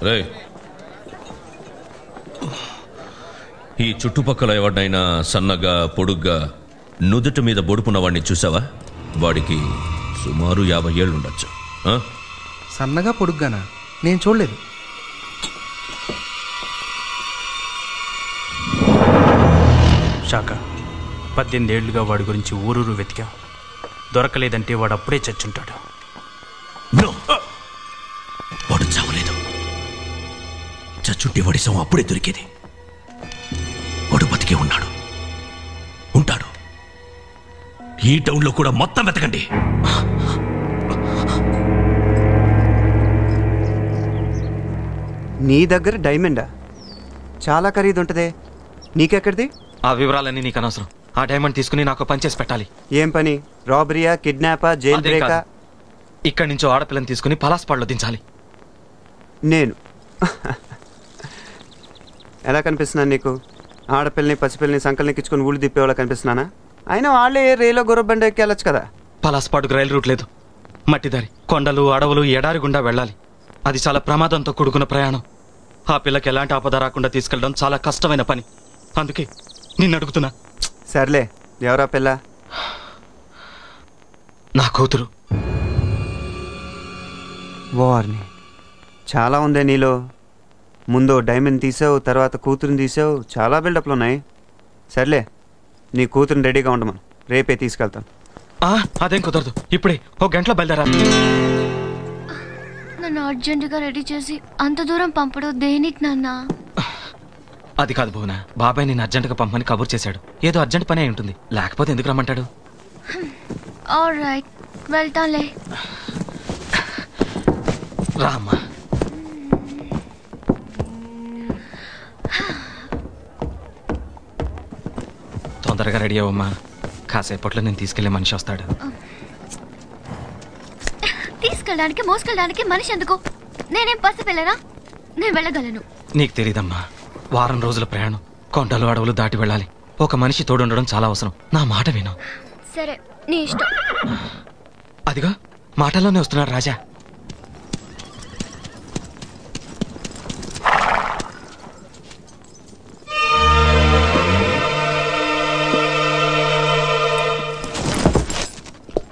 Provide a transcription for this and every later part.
రే, ఈ చుట్టుపక్కల ఎవరినైనా సన్నగా పొడుగ్గా నుదుటి మీద బొడుపున్న వాడిని చూసావా? వాడికి సుమారు 50 ఏళ్ళు ఉండొచ్చు. సన్నగా పొడుగ్గానా? నేను చూడలేదు. శాఖ 18 ఏళ్లుగా వాడి గురించి ఊరూరు వెతికా. దొరకలేదంటే వాడు అప్పుడే చచ్చుంటాడు. వాడు చావలేదు. చచ్చుంటే వాడి శవం అప్పుడే దొరికేది. వాడు బతికే ఉన్నాడు, ఉంటాడు. ఈ టౌన్లో కూడా మొత్తం వెతకండి. నీ దగ్గర డైమండా? చాలా ఖరీదు ఉంటదే, నీకెక్కడిది? ఆ వివరాలన్నీ నీకు అనవసరం. ఆ డైమండ్ తీసుకుని నాకు పని చేసి పెట్టాలి. ఏం పని? రాబరీయా, కిడ్నాపా, జైల్ బ్రేకా? ఇక్కడి నుంచో ఆడపిల్లని తీసుకుని పలాస్పాడులో దించాలి. నేను ఎలా కనిపిస్తున్నాను నీకు? ఆడపిల్లని పసిపిల్లని సంకలనెక్కించుకుని ఊళ్ళు తిప్పేవాళ్ళ కనిపిస్తున్నానా? అయినా వాళ్ళే రైల్లో గుర్రబండ ఎక్కి వెళ్ళొచ్చు కదా. పలాస్పాడుకు రైలు రూట్ లేదు. మట్టిదారి, కొండలు, అడవులు, ఎడారి గుండా వెళ్ళాలి. అది చాలా ప్రమాదంతో కూడుకున్న ప్రయాణం. ఆ పిల్లకి ఎలాంటి ఆపద రాకుండా తీసుకెళ్ళడం చాలా కష్టమైన పని. అందుకే నిన్ను అడుగుతున్నా. సర్లే, ఎవరా పిల్ల? నా కూతురు. వార్ని చాలా ఉందే నీలో. ముందు డైమండ్ తీసావు, తర్వాత కూతురుని తీసావు. చాలా బిల్డప్లు ఉన్నాయి. సర్లే, నీ కూతురుని రెడీగా ఉండమను, రేపే తీసుకెళ్తాను. అదేం కుదరదు. ఇప్పుడే 1 గంటలో బయలుదేరాలి. నన్ను అర్జెంటుగా రెడీ చేసి అంత దూరం పంపడం దేనికి నాన్న? అది కాదు భువన, బాబాయ్ నేను అర్జెంటుగా పంపమని కబుర్ చేశాడు. ఏదో అర్జెంట్ పని అయి ఉంటుంది, లేకపోతే ఎందుకు రమ్మంటాడు? ఆల్రైట్, వెళ్తానులే. రామ్మా. తొందరగా రెడీ అవ్వమ్మా. కాసేపట్లో నేను తీసుకెళ్లే మనిషి వస్తాడు. తీసుకెళ్ళడానికి మోసుకెళ్ళడానికి మనిషి ఎందుకు? నేనేం పసిపిల్లనా? నేను వెళ్ళగలను. నీకు తెలీదమ్మా, వారం రోజుల ప్రయాణం, కొండలు అడవులు దాటి వెళ్ళాలి. ఒక మనిషి తోడుండడం చాలా అవసరం. నా మాట విను. సరే, నీ ఇష్టం. అదిగో మాటల్లోనే వస్తున్నాడు రాజా.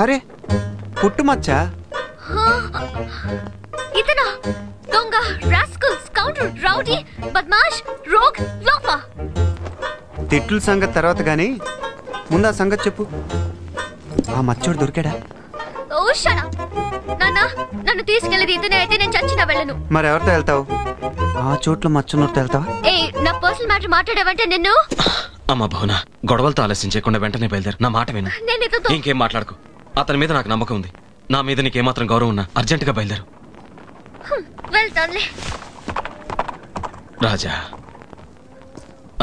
అరే, పుట్టుమచ్చా? ఇతనా? దొంగ, రాస్కల్, స్కౌండర్, రౌడీ, బద్మాష్, రోగ్, లోఫా. తిట్లు సంగతి తర్వాత గానీ ముందు ఆ సంగతి చెప్పు. ఆ మచ్చోడు దొరికాడా? ఓ షట్ అప్. నాన్న, నన్ను తీసుకెళ్ళేది ఇతనే అయితే నేను చచ్చినా వెళ్ళను. మరి ఎవరితో వెళ్తావు? ఆ చోట్ల మచ్చనోడితో వెళ్తావా? నా పర్సనల్ మ్యాటర్ మాట్లాడేవంటే నిన్ను. అమ్మా భవన, గొడవలతో ఆలస్యం చేయకుండా వెంటనే బయలుదేరు. నా మాట విను. ఇంకేం మాట్లాడుకో. అతని మీద నాకు నమ్మకం ఉంది. నా మీద నీకేమాత్రం గౌరవం ఉన్నా అర్జెంటుగా బయలుదేరు. వెళ్తానులే. రాజా,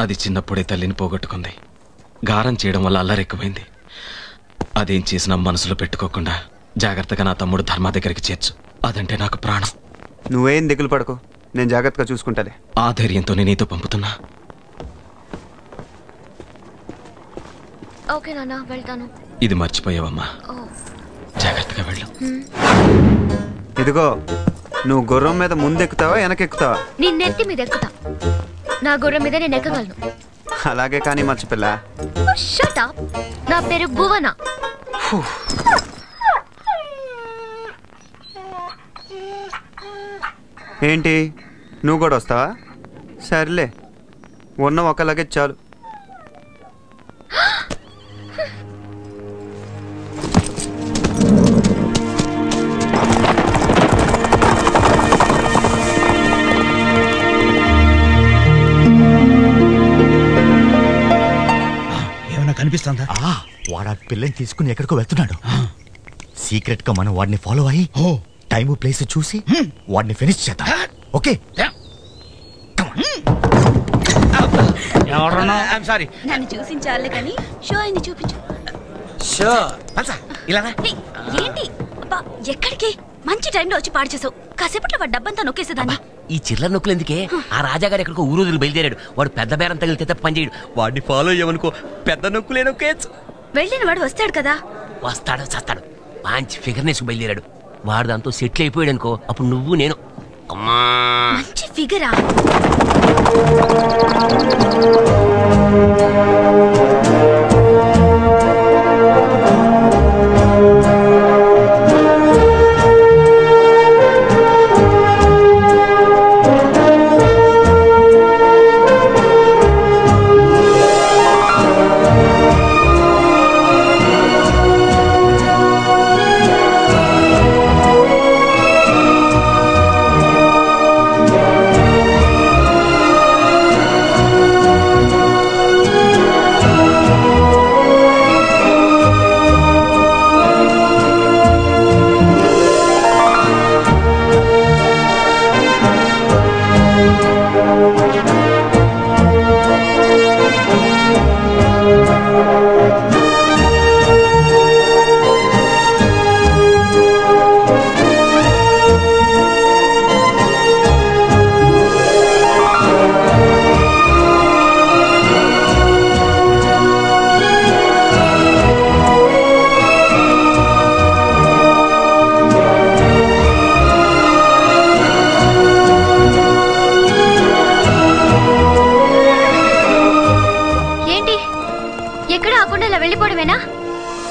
అది చిన్నప్పుడే తల్లిని పోగొట్టుకుంది. గారం చేయడం వల్ల అల్లరెక్కువైంది. అదేం చేసినా మనసులో పెట్టుకోకుండా జాగ్రత్తగా నా తమ్ముడు ధర్మ దగ్గరికి చేర్చు. అదంటే నాకు ప్రాణం. నువ్వేం దిగులు పడకు, నేను జాగ్రత్తగా చూసుకుంటాలే. ఆ ధైర్యంతో నేను నీతో పంపుతున్నా. ఓకే నాన్న, వెళ్తాను. ఇది మర్చిపోయావమ్మా, జాగ్రత్తగా వెళ్ళు. ఇదిగో, నువ్వు గుర్రం మీద ముందెక్కుతావా వెనకెక్కుతావా? నీ నెత్తి మీద ఎక్కుతా. నా గుర్రం మీద నేను ఎక్కగలను. అలాగే కానీ మర్చిపిల్ల. Shut up. నా పేరు భువన. ఏంటి, నువ్వు కూడా వస్తావా? సర్లే, ఉన్న ఒక లగేజ్ చాలు. కనిపిస్తుందా? వాడు ఆ పిల్లని తీసుకుని ఎక్కడికో వెళ్తున్నాడు. సీక్రెట్ గా మనం వాడిని ఫాలో అయ్యి టైము ప్లేస్ చూసి వాడిని ఫినిష్ చేద్దాం. ఓకే, నన్ను చూసించాలే కానీ షో అయింది చూపించు. ఏంటి ఎక్కడికి? మంచి టైంలో వచ్చి పాడు చేసావు. కాసేపట్లో వాడు డబ్బంతా నొక్కేసేదాన్ని. ఈ చిల్లర నొక్కులు ఎందుకే? ఆ రాజాగారు ఎక్కడికో ఊరోజులు బయలుదేరాడు. వాడు పెద్ద బేరం తగిలితే తప్ప పని చేయడు. వాడిని ఫాలో అయ్యామనుకో, పెద్ద నొక్కులే నొక్కేయచ్చు. వెళ్ళిన వాడు వస్తాడు కదా. వస్తాడు, చస్తాడు. మంచి ఫిగర్ నేసుకు బయలుదేరాడు. వాడు దాంతో సెటిల్ అయిపోయాడు అనుకో, అప్పుడు నువ్వు నేను మంచి ఫిగరా?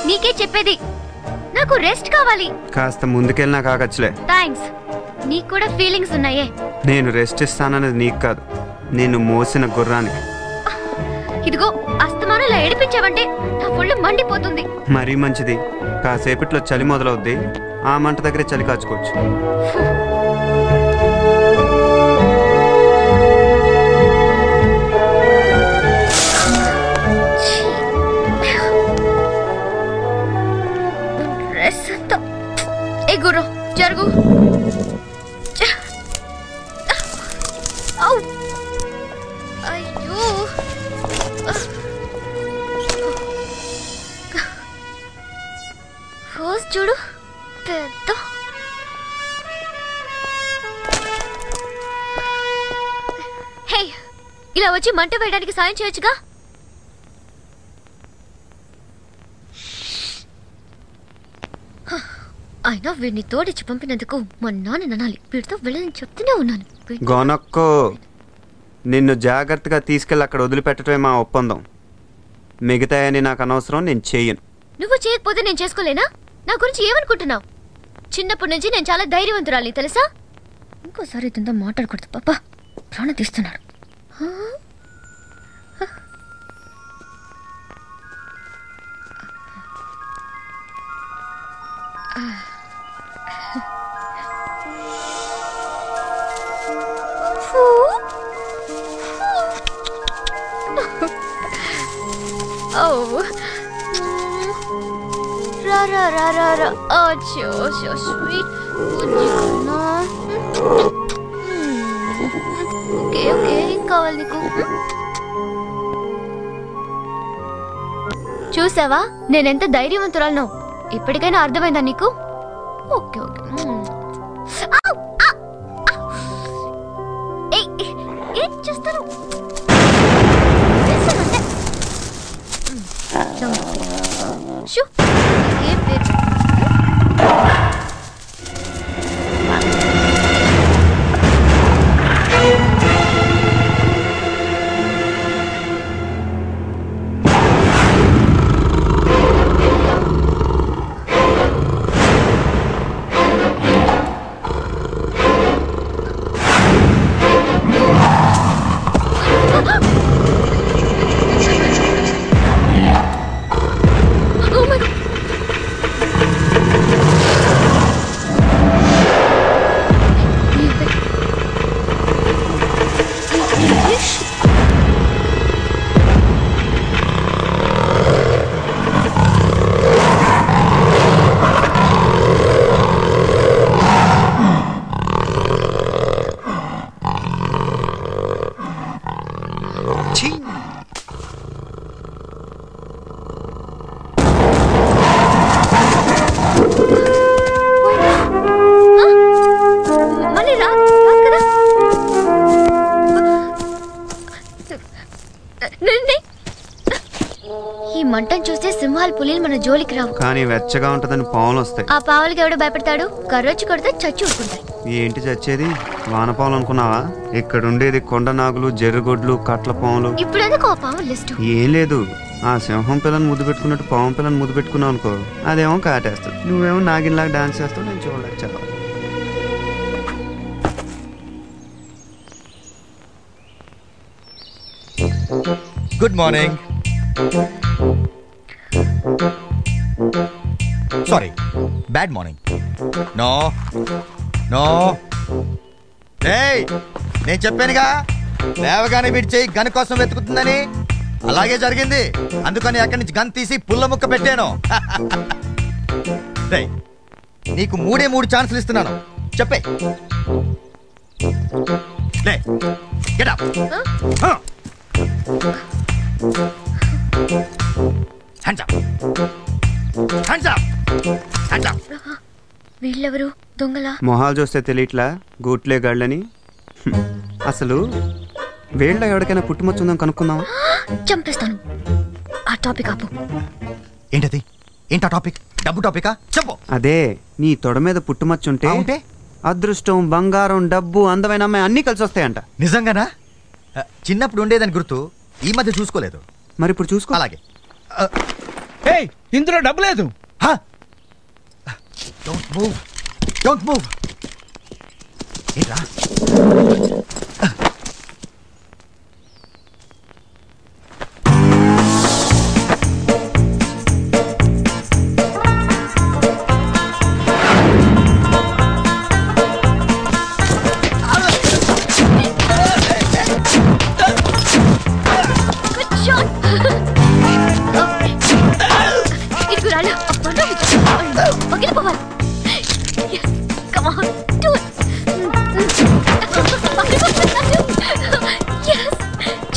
నీకే చెప్పేది, నాకు రెస్ట్ కావాలి. కాస్త ముందుకెళ్ళినా కాకచ్చులే. థ్యాంక్స్. నీకు కూడా ఫీలింగ్స్ ఉన్నాయే. నేను రెస్ట్ ఇస్తానన్నది నీకు కాదు, నేను మోసిన గుర్రానికి. ఇదిగో అస్తమానం ఇలా ఏడిపించావంటే నా ఒళ్ళు మండిపోతుంది. మరీ మంచిది, కాసేపట్లో చలి మొదలవుద్ది, ఆ మంట దగ్గరే చలి కాచుకోవచ్చు. గురు జరుగు. అయ్యో రోజు చూడు పెద్ద. హే, ఇలా వచ్చి మంట వేయడానికి సాయం చేయొచ్చుగా. అయినా వీడిని తోడిచ్చి పంపినందుకు మా నాన్న అనాలి. వీడితో వెళ్ళని చెప్తూనే ఉన్నాను. గోనక్కో, నిన్ను జాగ్రత్తగా తీసుకెళ్ళి అక్కడ వదిలిపెట్టడమే మా ఒప్పందం. మిగతాయని నాకు అనవసరం, నేను చెయ్యను. నువ్వు చేయకపోతే నేను చేసుకోలేనా? నా గురించి ఏమనుకుంటున్నావు? చిన్నప్పటి నుంచి నేను చాలా ధైర్యవంతురాలి తెలుసా. ఇంకోసారి ఇదంతా మాట్లాడకూడదు పాపా, ప్రాణం తీస్తున్నాడు. Oh, ra ra ra ra ra. Oh, so sweet. Okay, okay. కావాలి నీకు. చూసావా నేనెంత ధైర్యవంతురాలను? ఇప్పటికైనా అర్థమైందా నీకు? Okay okay. ఏం చేస్తారు? షూ ఏం పేరు? ఈ మంటను చూస్తే సింహాలు పులిలు మన జోలికి రావు, కానీ వెచ్చగా ఉంటదని పావులు వస్తాయి. ఆ పావులకి ఎవడో భయపడతాడు? కర్రొచ్చి కొడితే చచ్చి ఊరుకుంటాయి. ఏంటి చచ్చేది? వానపాములు అనుకున్నావా? ఇక్కడ ఉండేది కొండ నాగులు, జర్రిగొడ్లు, కట్ల పాములు. ఇప్పుడు ఎందుకు ఆ పాము లిస్టు? ఏం లేదు, ఆ సింహం పిల్లని ముద్దు పెట్టుకున్నట్టు పాము పిల్లని ముద్దు పెట్టుకున్నావు అనుకో, అదేమో కాటేస్తుంది. నువ్వేమో నాగిన్లాగా డాన్స్ చేస్తావు, నేను చూడలేక చాలా. Good morning. Sorry, bad morning. No no. ఏయ్, నేను చెప్పానుగా లేవగానే వీడి చేయి గన్ కోసం వెతుకుతుందని. అలాగే జరిగింది. అందుకని అక్కడి నుంచి గన్ తీసి పుల్ల ముక్క పెట్టాను. రేయ్, నీకు 3 ఛాన్సులు ఇస్తున్నాను, చెప్పే. Get up. Hands up. Hands up. Hands up. వీళ్ళెవరు? దొంగలా? మొహాలు చూస్తే తెలియట్లా గూట్లే గాళ్ళని. అసలు వేళ్ళ ఎవరికైనా పుట్టుమచ్చుందని కనుక్కుందాం. చంపేస్తాను. ఆ టాపిక్ ఆపు. ఏంటది? ఏంటా టాపిక్? డబ్బు టాపికా? చెప్పు. అదే, నీ తొడ మీద పుట్టుమచ్చుంటే ఉంటే అదృష్టం, బంగారం, డబ్బు, అందమైన అమ్మాయి అన్నీ కలిసి వస్తాయంట. నిజంగానా? చిన్నప్పుడు ఉండేదని గుర్తు, ఈ మధ్య చూసుకోలేదు. మరి ఇప్పుడు చూసుకో. అలాగే. ఇందులో డబ్బు లేదు. Don't move. Don't move. ఏంట్రా?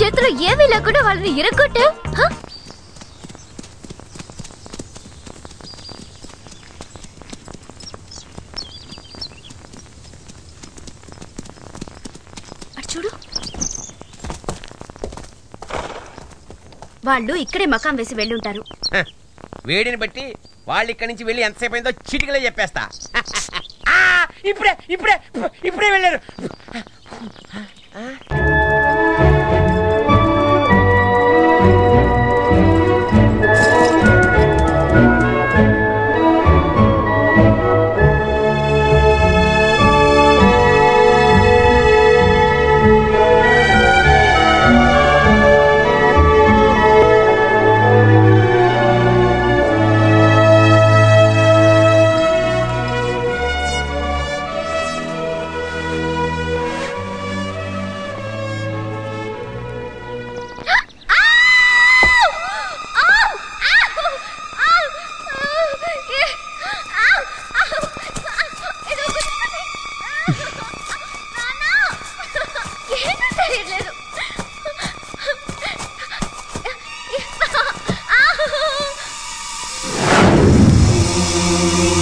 చేతిలో ఏమీ లేకుండా వాళ్ళని ఇరగొట్టా. చూడు, వాళ్ళు ఇక్కడే మకాం వేసి వెళ్ళుంటారు. వేడిని బట్టి వాళ్ళు ఇక్కడి నుంచి వెళ్ళి ఎంతసేపు అయిందో చిటికలో చెప్పేస్తా. ఇప్పుడే ఇప్పుడే ఇప్పుడే వెళ్ళారు.